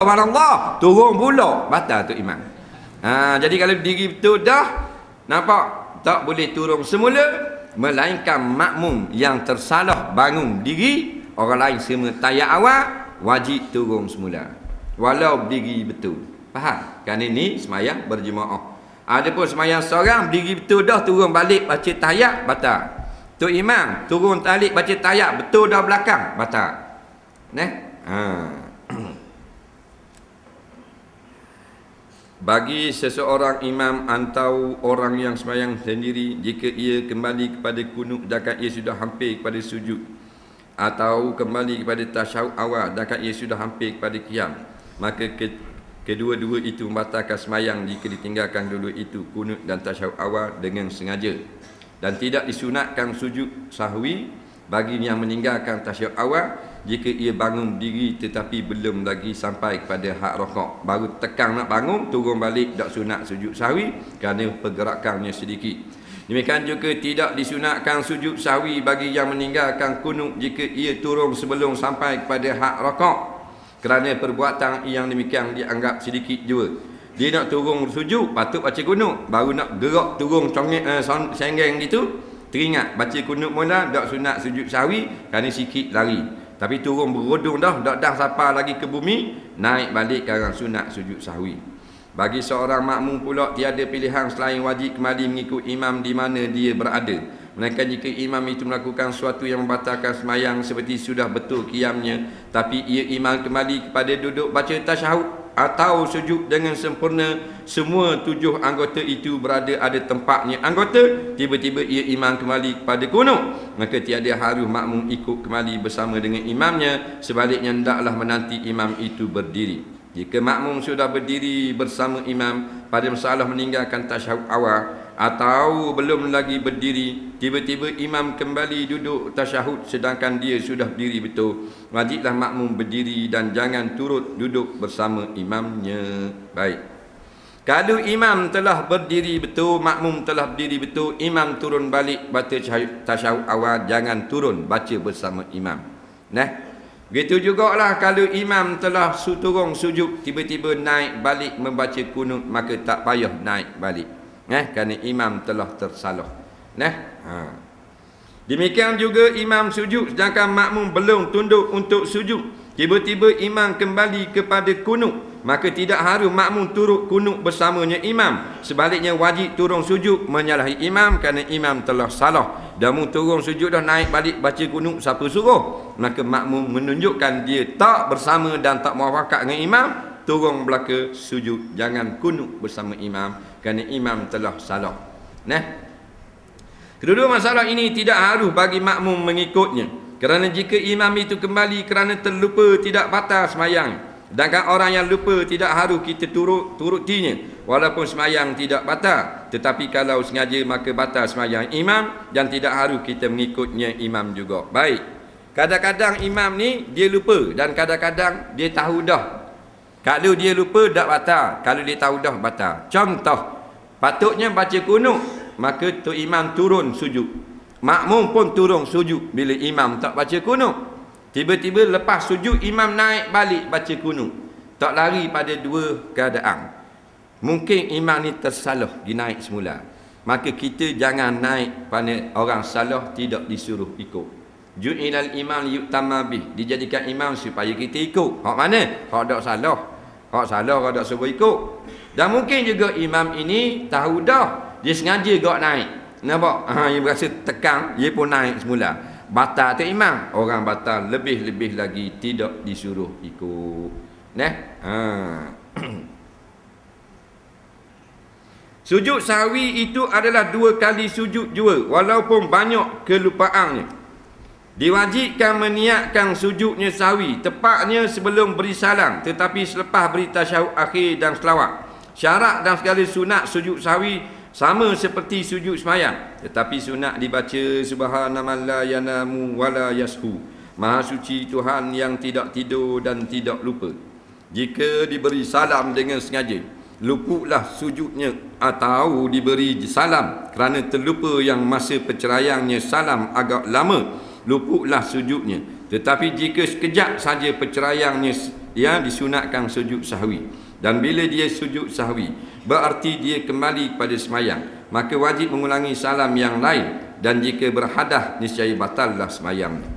Allah, turun pula, batal tu imam. Jadi kalau diri betul dah, nampak tak boleh turun semula, melainkan makmum yang tersalah bangun diri, orang lain semua tayat awal, wajib turun semula walau berdiri betul. Faham? Kan ini semayang berjemaah. Adapun semayang seorang berdiri betul dah, turun balik baca tayat, batal. Tu imam turun balik baca tayat betul dah belakang, batal. Bagi seseorang imam atau orang yang semayang sendiri, jika ia kembali kepada kunut sedangkan ia sudah hampir kepada sujud, atau kembali kepada tasyahud awal sedangkan ia sudah hampir kepada qiyam, maka kedua-dua itu membatalkan semayang jika ditinggalkan dulu itu kunut dan tasyahud awal dengan sengaja, dan tidak disunatkan sujud sahwi bagi yang meninggalkan tasyahud awal jika ia bangun berdiri tetapi belum lagi sampai kepada hak rokok, baru tekan nak bangun, turun balik, tak sunat sujud sahwi kerana pergerakannya sedikit. Demikian juga tidak disunatkan sujud sahwi bagi yang meninggalkan kunut jika ia turun sebelum sampai kepada hak rokok, kerana perbuatan yang demikian dianggap sedikit juga. Dia nak turun sujud, patut baca kunut, baru nak gerak turun senggeng gitu, teringat baca kunut mula, tak sunat sujud sahwi kerana sikit lari. Tapi turun berodong dah sampai lagi ke bumi, naik balik kerana sunat sujud sahwi. Bagi seorang makmum pula tiada pilihan selain wajib kembali mengikut imam di mana dia berada. Melainkan jika imam itu melakukan sesuatu yang membatalkan semayang seperti sudah betul qiyamnya, tapi ia imam kembali kepada duduk baca tasyahud atau sujud dengan sempurna, semua tujuh anggota itu berada ada tempatnya anggota, tiba-tiba ia imam kembali kepada kunut, maka tiada harus makmum ikut kembali bersama dengan imamnya, sebaliknya hendaklah menanti imam itu berdiri. Jika makmum sudah berdiri bersama imam pada masalah meninggalkan tasyahud awal atau belum lagi berdiri, tiba-tiba imam kembali duduk tasyahud sedangkan dia sudah berdiri betul, wajiblah makmum berdiri dan jangan turut duduk bersama imamnya. Baik. Kalau imam telah berdiri betul, makmum telah berdiri betul, imam turun balik baca tasyahud awal, jangan turun baca bersama imam. Begitu jugalah kalau imam telah turun sujud, tiba-tiba naik balik membaca kunut, maka tak payah naik balik. Kerana imam telah tersalah. Demikian juga imam sujud sedangkan makmum belum tunduk untuk sujud, tiba-tiba imam kembali kepada kunut, maka tidak harus makmum turut kunut bersamanya imam, sebaliknya wajib turun sujud menyalahi imam kerana imam telah salah. Dan mu turun sujud dah naik balik baca kunut, siapa suruh? Maka makmum menunjukkan dia tak bersama dan tak muafakat dengan imam, turun belaka sujud, jangan kunut bersama imam kerana imam telah salah. Kedua masalah ini tidak harus bagi makmum mengikutnya, kerana jika imam itu kembali kerana terlupa tidak batal semayang, sedangkan orang yang lupa tidak harus kita turutinya walaupun semayang tidak batal, tetapi kalau sengaja maka batal semayang imam dan tidak harus kita mengikutnya imam juga. Baik, kadang-kadang imam ni dia lupa dan kadang-kadang dia tahu dah. Kalau dia lupa tak batal, kalau dia tahu dah batal. Contoh, patutnya baca kunut, maka tu imam turun sujud, makmum pun turun sujud bila imam tak baca kunut. Tiba-tiba lepas sujud imam naik balik baca kunut, tak lari pada dua keadaan. Mungkin imam ni tersalah, dia naik semula, maka kita jangan naik pada orang salah tidak disuruh ikut. Ju'ilal imam yu'tamma bih, dijadikan imam supaya kita ikut. Hak mana? Hak dak salah. Hak salah kau dak suruh ikut. Dan mungkin juga imam ini tahu dah, dia sengaja gak naik. Nampak? Dia berasa tekan, dia pun naik semula. Batal tu imam. Orang batal lebih-lebih lagi tidak disuruh ikut. Sujud sahwi itu adalah 2 kali sujud jua, walaupun banyak kelupaannya. Diwajibkan meniatkan sujudnya sahwi tepatnya sebelum beri salam, tetapi selepas beri tasyahud akhir dan selawat. Syarat dan segala sunat sujud sahwi sama seperti sujud semayang, tetapi sunat dibaca subhanaman la yanamu wala yashu, maha suci Tuhan yang tidak tidur dan tidak lupa. Jika diberi salam dengan sengaja, luputlah sujudnya, atau diberi salam kerana terlupa yang masa perceraiannya salam agak lama, luputlah sujudnya. Tetapi jika sekejap saja perceraiannya dia disunatkan sujud sahwi. Dan bila dia sujud sahwi, berarti dia kembali kepada semayang, maka wajib mengulangi salam yang lain, dan jika berhadah niscaya batallah semayang.